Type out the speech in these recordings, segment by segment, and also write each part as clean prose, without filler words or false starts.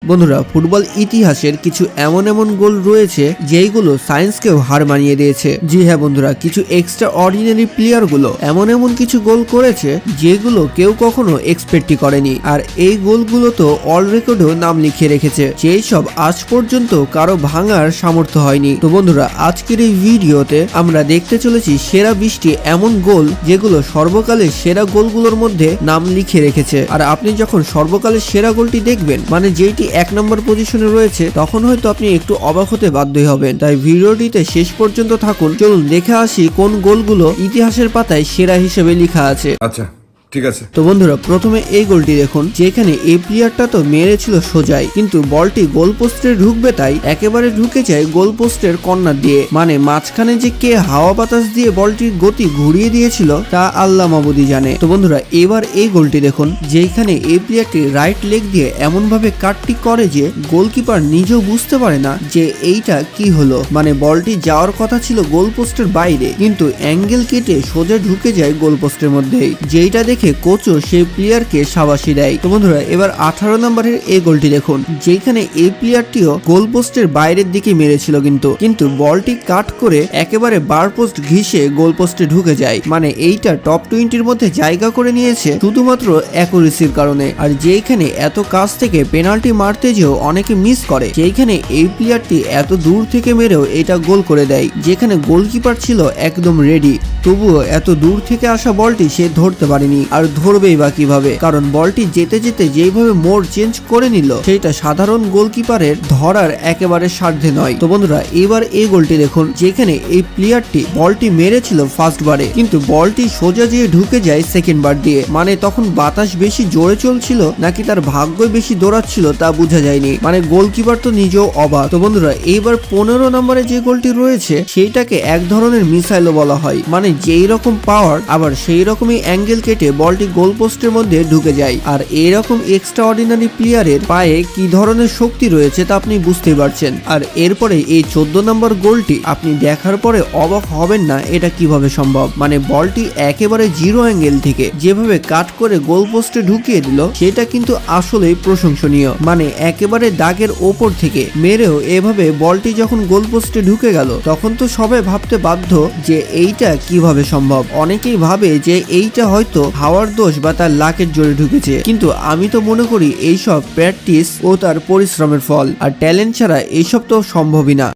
বন্ধুরা, ফুটবল ইতিহাসের কিছু এমন এমন গোল রয়েছে যেইগুলো সায়েন্সকেও হার মানিয়ে দিয়েছে। জি হ্যাঁ বন্ধুরা, কিছু এক্সট্রা অর্ডিনারি প্লেয়ার গুলো এমন এমন কিছু গোল করেছে যেগুলো কেউ কখনো এক্সপেক্টই করেনি, আর এই গোলগুলো তো অল রেকর্ডেও নাম লিখিয়ে রেখেছে, যেই সব আজ পর্যন্ত কারো ভাঙার সামর্থ্য হয়নি। তো বন্ধুরা, আজকের এই ভিডিওতে আমরা দেখতে চলেছি সেরা 20টি এমন গোল যেগুলো সর্বকালের সেরা গোলগুলোর মধ্যে নাম লিখিয়ে রেখেছে। আর আপনি যখন সর্বকালের সেরা গোলটি দেখবেন, মানে যেইটি 1 নম্বর পজিশনে রয়েছে, তখন হয়তো আপনি একটু অবাক হতে বাধ্যই হবেন। তাই ভিডিওটিতে শেষ পর্যন্ত থাকুন। চলুন দেখে আসি কোন গোলগুলো ইতিহাসের পাতায় সেরা হিসেবে লেখা আছে। আচ্ছা ঠিক আছে। তো বন্ধুরা, প্রথমে এই গোলটি দেখুন, যেখানে এই প্লেয়ারটা তো মেরেছিল সোজাই, কিন্তু বলটি গোল পোস্টে ঢুকবে তাই একেবারে ঢুকে যায় গোল পোস্টের কর্নার দিয়ে। মানে মাঝখানে যে কে হাওয়া বাতাস দিয়ে বলটির গতি ঘুরিয়ে দিয়েছিল তা আল্লাহ মাবুদি জানে। তো বন্ধুরা, এবার এই গোলটি দেখুন, যেখানে এই প্লেয়ারটি রাইট লেগ দিয়ে এমন ভাবে কাটটি করে যে গোলকিপার নিজেও বুঝতে পারে না যে এইটা কি হলো। মানে বলটি যাওয়ার কথা ছিল গোল পোস্টের বাইরে, কিন্তু অ্যাঙ্গেল কেটে সোজা ঢুকে যায় গোল পোস্টের মধ্যেই, যেইটা দেখে কোচও সেই প্লেয়ারকে শাবাশি দেয়। তো বন্ধুরা, এবার 18 নম্বরের এই গোলটি দেখুন, যেখানে এই প্লেয়ারটিও গোল পোস্টের বাইরের দিকে মেরেছিল, কিন্তু বলটি কাট করে একেবারে বার পোস্ট ঘিসে গোল পোস্টে ঢুকে যায়। মানে এইটা টপ 20-র মধ্যে জায়গা করে নিয়েছে শুধুমাত্র অ্যাকুরেসির কারণে। আর যেখানে এত কাছ থেকে পেনাল্টি মারতে যেও অনেকে মিস করে, যেখানে এই প্লেয়ারটি এত দূর থেকে মেরেও এটা গোল করে দেয়, যেখানে গোলকিপার ছিল একদম রেডি, তবুও এত দূর থেকে আসা বলটি সে ধরতে পারেনি। আর ধরবেই বা কিভাবে, কারণ বলটি যেতে যেতে যেইভাবে মোড় চেঞ্জ করে নিল, সেটা সাধারণ গোলকিপারের ধরার একেবারে সাধ্যে নয়। তো বন্ধুরা, এবার এই গোলটি দেখুন, যেখানে এই প্লেয়ারটি বলটি মেরেছিল ফার্স্ট বারে, কিন্তু বলটি সোজা যেয়ে ঢুকে যায় সেকেন্ড বার দিয়ে। মানে তখন বাতাস বেশি জোরে চলছিল নাকি তার ভাগ্যই বেশি দৌড়াচ্ছিল তা বোঝা যায়নি। মানে গোলকিপার তো নিজেও অবাক। তো বন্ধুরা, এইবার 15 নম্বরে যে গোলটি রয়েছে সেইটাকে এক ধরনের মিসাইলও বলা হয়। মানে যেই রকম পাওয়ার আবার সেই রকমই অ্যাঙ্গেল কেটে বলটি গোল পোস্টের মধ্যে ঢুকে যায়। আর এরকম এক্সট্রা অর্ডিনারি প্লেয়ারের পায়ে কি ধরনের শক্তি রয়েছে তা আপনি বুঝতেই পারছেন। আর এরপরে এই 14 নম্বর গোলটি আপনি দেখার পরে অবাক হবেন না এটা কিভাবে সম্ভব। মানে বলটি একেবারে জিরো অ্যাঙ্গেল থেকে যেভাবে কাট করে গোল পোস্টে ঢুকিয়ে দিল, সেটা কিন্তু আসলেই প্রশংসনীয়। মানে একেবারে দাগের ওপর থেকে মেরেও এভাবে বলটি যখন গোল পোস্টে ঢুকে গেল, তখন তো সবাই ভাবতে বাধ্য যে এইটা কিভাবে সম্ভব। অনেকেই ভাবে যে এইটা হয়তো হাওয়ার দোষ বা তার লাকের জোরে ঢুকেছে, কিন্তু আমি তো মনে করি এইসব প্র্যাকটিস ও তার পরিশ্রমের ফল, আর ট্যালেন্ট ছাড়া এইসব তো সম্ভবই না।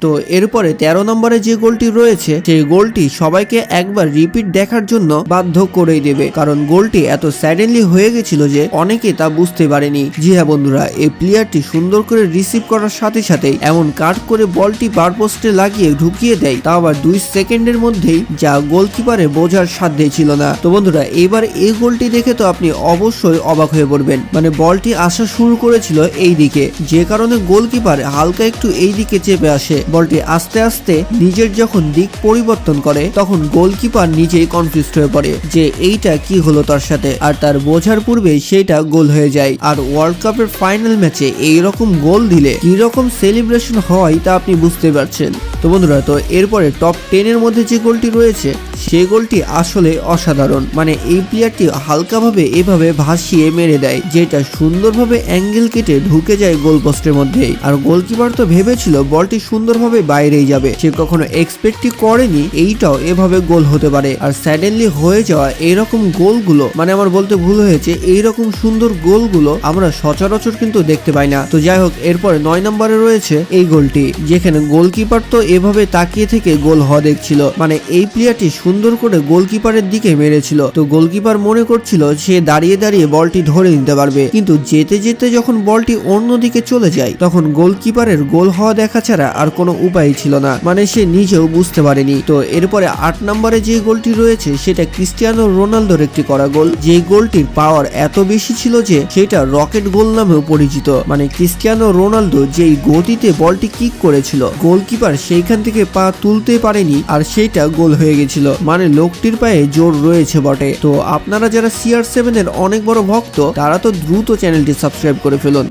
তো এরপরে 13 নম্বরে যে গোলটি রয়েছে, সেই গোলটি সবাইকে একবার রিপিট দেখার জন্য বাধ্য করেই দেবে, কারণ গোলটি এত স্যাডেনলি হয়ে গেছিল যে অনেকে তা বুঝতে পারেনি। জি হ্যাঁ বন্ধুরা, এই প্লেয়ারটি সুন্দর করে রিসিভ করার সাথে সাথে এমন কাট করে বলটি বার পোস্টে লাগিয়ে ঢুকিয়ে দেয়, তা আবার 2 সেকেন্ডের মধ্যেই, যা গোলকিপারে বোঝার সাধ্যই ছিল না। তো বন্ধুরা, এবার এই গোলটি দেখে তো আপনি অবশ্যই অবাক হয়ে পড়বেন। মানে বলটি আসা শুরু করেছিল এই দিকে, যে কারণে গোলকিপার হালকা একটু এই দিকে চেপে আসে। বলটি আস্তে আস্তে নিজের যখন দিক পরিবর্তন করে, তখন গোলকিপার নিজেই কনফিউজড হয়ে পড়ে যে এইটা কি হলো তার সাথে, আর তার বোঝার পূর্বেই সেটা গোল হয়ে যায়। আর ওয়ার্ল্ড কাপের ফাইনাল ম্যাচে এইরকম গোল দিলে কি রকম সেলিব্রেশন হয় তা আপনি বুঝতে পারছেন। তো বন্ধুরা, তো এরপরে টপ 10 এর মধ্যে যে গোলটি রয়েছে, সেই গোলটি আসলে অসাধারণ। মানে এই প্লেয়ারটি হালকাভাবে এভাবে ভাসিয়ে মেরে দেয়, যেটা সুন্দরভাবে অ্যাঙ্গেল কেটে ঢুকে যায় গোল পোস্টের মধ্যেই। আর গোলকিপার তো ভেবেছিল বলটি সুন্দরভাবে বাইরেই যাবে, সে কখনো এক্সপেক্টই করেনি এইটাও এভাবে গোল হতে পারে। আর স্যাডেনলি হয়ে যাওয়া এইরকম গোলগুলো, মানে আমার বলতে ভুল হয়েছে, এইরকম সুন্দর গোলগুলো আমরা সচরাচর কিন্তু দেখতে পাই না। তো যাই হোক, এরপরে 9 নম্বরে রয়েছে এই গোলটি, যেখানে গোলকিপার তো এভাবে তাকিয়ে থেকে গোল হওয়া দেখছিল। মানে এই প্লেয়ারটি সুন্দর করে গোলকিপারের দিকে মেরেছিল, তো গোলকিপার মনে করছিল সে দাঁড়িয়ে দাঁড়িয়ে বলটি ধরে নিতে পারবে, কিন্তু যেতে যেতে যখন বলটি অন্যদিকে চলে যায়, তখন গোলকিপারের গোল হওয়া দেখা ছাড়া আর কোনো উপায় ছিল না। মানে সে নিজেও বুঝতে পারেনি। তো এরপরে 8 নম্বরে যে গোলটি রয়েছে, সেটা ক্রিস্টিয়ানো রোনালদোর একটি করা গোল, যে গোলটির পাওয়ার এত বেশি ছিল যে সেটা রকেট গোল নামেও পরিচিত। মানে ক্রিস্টিয়ানো রোনালদো যেই গতিতে বলটি কিক করেছিল, গোলকিপার সেইখান থেকে পা তুলতে পারেনি, আর সেইটা গোল হয়ে গেছিল। মানে লোকটির পায়ে জোর রয়েছে বটে। তো আপনারা যারা CR7 এর অনেক বড় ভক্ত, তারা তো দ্রুত চ্যানেলটি সাবস্ক্রাইব করে ফেলুন।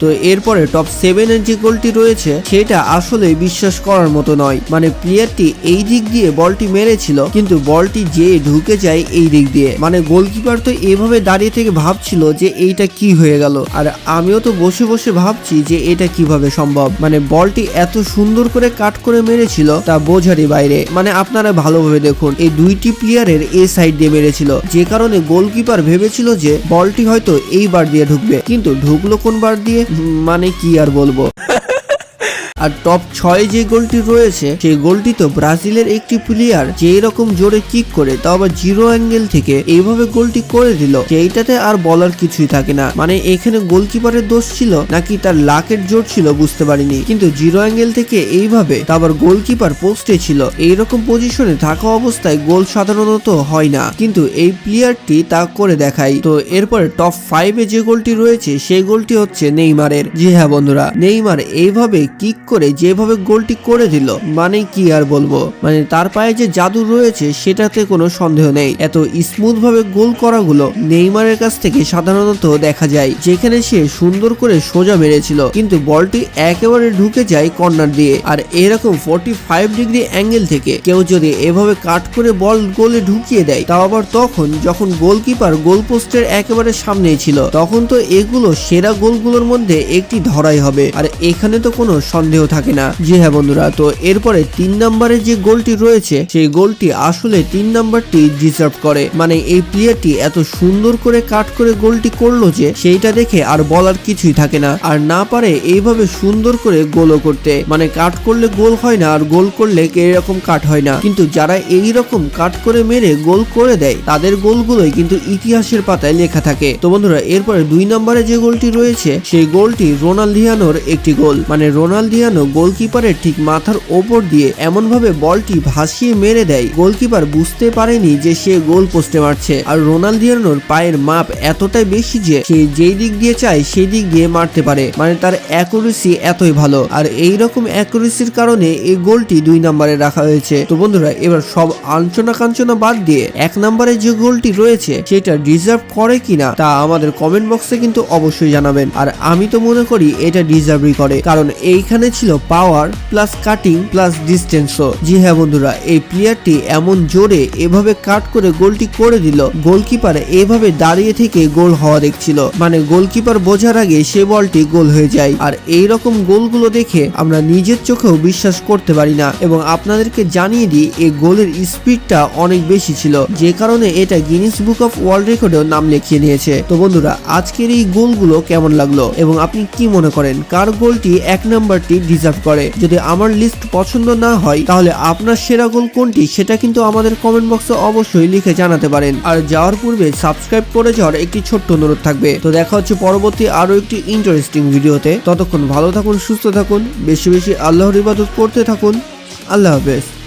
তো এরপরে টপ 7 এর যে গোলটি রয়েছে সেটা আসলে বিশ্বাস করার মতো নয়। মানে প্লেয়ারটি এই দিক দিয়ে বলটি মেরেছিল কিন্তু বলটি যে ঢুকে যায় এই দিক দিয়ে। মানে গোলকিপার তো এভাবে দাঁড়িয়ে থেকে ভাবছিল যে এইটা কি হয়ে গেল, আর আমিও তো বসে বসে ভাবছি যে এটা কিভাবে সম্ভব। মানে বলটি এত সুন্দর করে কাট করে মেরেছিল তা বোঝারই বাইরে। মানে আপনারা ভালোভাবে দেখুন, এই দুইটি প্লেয়ারের এ সাইড দিয়ে মেরেছিল, যে কারণে গোলকিপার ভেবেছিল যে বলটি হয়তো এই বার দিয়ে ঢুকবে, কিন্তু ঢুকলো কোন বার দিয়ে মানে কি আর বলবো। আর টপ 6 যে গোলটি রয়েছে সেই গোলটি তো ব্রাজিলের একটি প্লেয়ার যে এরকম জোরে কিক করে তাও আবার জিরো অ্যাঙ্গেল থেকে এইভাবে গোলটি করে দিল, সেইটাতে আর বলার কিছুই থাকে না। মানে এখানে গোলকিপারের দোষ ছিল নাকি তার লাকের জোর ছিল বুঝতে পারিনি, কিন্তু জিরো অ্যাঙ্গেল থেকে এইভাবে তা আবার গোলকিপার পোস্টে ছিল, এইরকম পজিশনে থাকা অবস্থায় গোল সাধারণত হয় না, কিন্তু এই প্লেয়ারটি তা করে দেখায়। তো এরপরে টপ 5 এ যে গোলটি রয়েছে সেই গোলটি হচ্ছে নেইমারের। জি হ্যাঁ বন্ধুরা, নেইমার এইভাবে কিক করে যেভাবে গোলটি করে দিল মানে কি আর বলবো। মানে তার পায়ে যে জাদু রয়েছে সেটাতে কোনো সন্দেহ নেই। এত স্মুথ ভাবে গোল করাগুলো নেইমারের কাছ থেকে সাধারণত দেখা যায়, যেখানে সে সুন্দর করে সোজা মেরেছিল কিন্তু বলটি একেবারে ঢুকে যায় কর্নার দিয়ে। আর এরকম 45 ডিগ্রি অ্যাঙ্গেল থেকে কেউ যদি এভাবে কাট করে বল গোলে ঢুকিয়ে দেয়, তাও আবার তখন যখন গোলকিপার গোল পোস্টের একেবারে সামনেই ছিল, তখন তো এগুলো সেরা গোলগুলোর মধ্যে একটি ধরাই হবে, আর এখানে তো কোনো সন্দেহ থাকে না। জি হ্যাঁ বন্ধুরা, তো এরপরে 3 নম্বরে যে গোলটি রয়েছে সেই গোলটি আসলে 3 নম্বরটি ডিজার্ভ করে। মানে এই প্লেয়ারটি এত সুন্দর করে কাট করে গোলটি করলো যে সেইটা দেখে আর বলার কিছুই থাকে না, আর না পারে এইভাবে সুন্দর করে গোলও করতে। মানে কাট করলে গোল হয় না, আর গোল করলে এরকম কাট হয় না, কিন্তু যারা এই রকম কাট করে মেরে গোল করে দেয় তাদের গোলগুলোই কিন্তু ইতিহাসের পাতায় লেখা থাকে। তো বন্ধুরা এরপরে 2 নম্বরে যে গোলটি রয়েছে সেই গোলটি রোনালদিয়ানোর একটি গোল। মানে রোনালদিয়ানো গোলকিপারের ঠিক মাথার ওপর দিয়ে এমন ভাবে বলটি ভাসিয়ে মেরে দেয়, গোলকিপার বুঝতে পারেনি যে সে গোল পোস্টে মারছে। আর রোনালদিয়ানোর পায়ের মাপ এতটাই বেশি যে সে যেই দিক দিয়ে চায় সেই দিক দিয়ে মারতে পারে। মানে তার অ্যাকুরেসি এতই ভালো, আর এই রকম অ্যাকুরেসির কারণে এই গোলটি 2 নম্বরে রাখা হয়েছে। তো বন্ধুরা এবার সব আলোচনা কাঞ্চনা বাদ দিয়ে 1 নম্বরে যে গোলটি রয়েছে সেটা ডিজার্ভ করে কিনা তা আমাদের কমেন্ট বক্সে কিন্তু অবশ্যই জানাবেন। আর আমি তো মনে করি এটা ডিজার্ভই করে, কারণ এইখানে ছিল পাওয়ার প্লাস কাটিং প্লাস ডিস্টেন্সও। জি হ্যাঁ বন্ধুরা, এই প্লেয়ারটি এমন জোরে এভাবে কাট করে গোলটি করে দিল, গোলকিপার এভাবে দাঁড়িয়ে থেকে গোল হওয়া দেখছিল। মানে গোলকিপার বোঝার আগে সে বলটি গোল হয়ে যায়। আর এই রকম গোলগুলো দেখে আমরা নিজের চোখেও বিশ্বাস করতে পারি না, এবং আপনাদেরকে জানিয়ে দিই এই গোলের স্পিডটা অনেক বেশি ছিল, যে কারণে এটা গিনিস বুক অফ ওয়ার্ল্ড রেকর্ডেও নাম লিখিয়ে নিয়েছে। তো বন্ধুরা আজকের এই গোলগুলো কেমন লাগলো এবং আপনি কি মনে করেন কার গোলটি 1 নম্বরটি ডিজার্ভ করে? যদি আমার লিস্ট পছন্দ না হয় তাহলে আপনার সেরা গোল কোনটি সেটা কিন্তু আমাদের কমেন্ট বক্সে অবশ্যই লিখে জানাতে পারেন। আর যাওয়ার পূর্বে সাবস্ক্রাইব করে যাওয়ার একটি ছোট্ট অনুরোধ থাকবে। তো দেখা হচ্ছে পরবর্তী আরো একটি ইন্টারেস্টিং ভিডিওতে। ততক্ষণ ভালো থাকুন, সুস্থ থাকুন, বেশি বেশি আল্লাহর ইবাদত করতে থাকুন। আল্লাহ হাফেজ।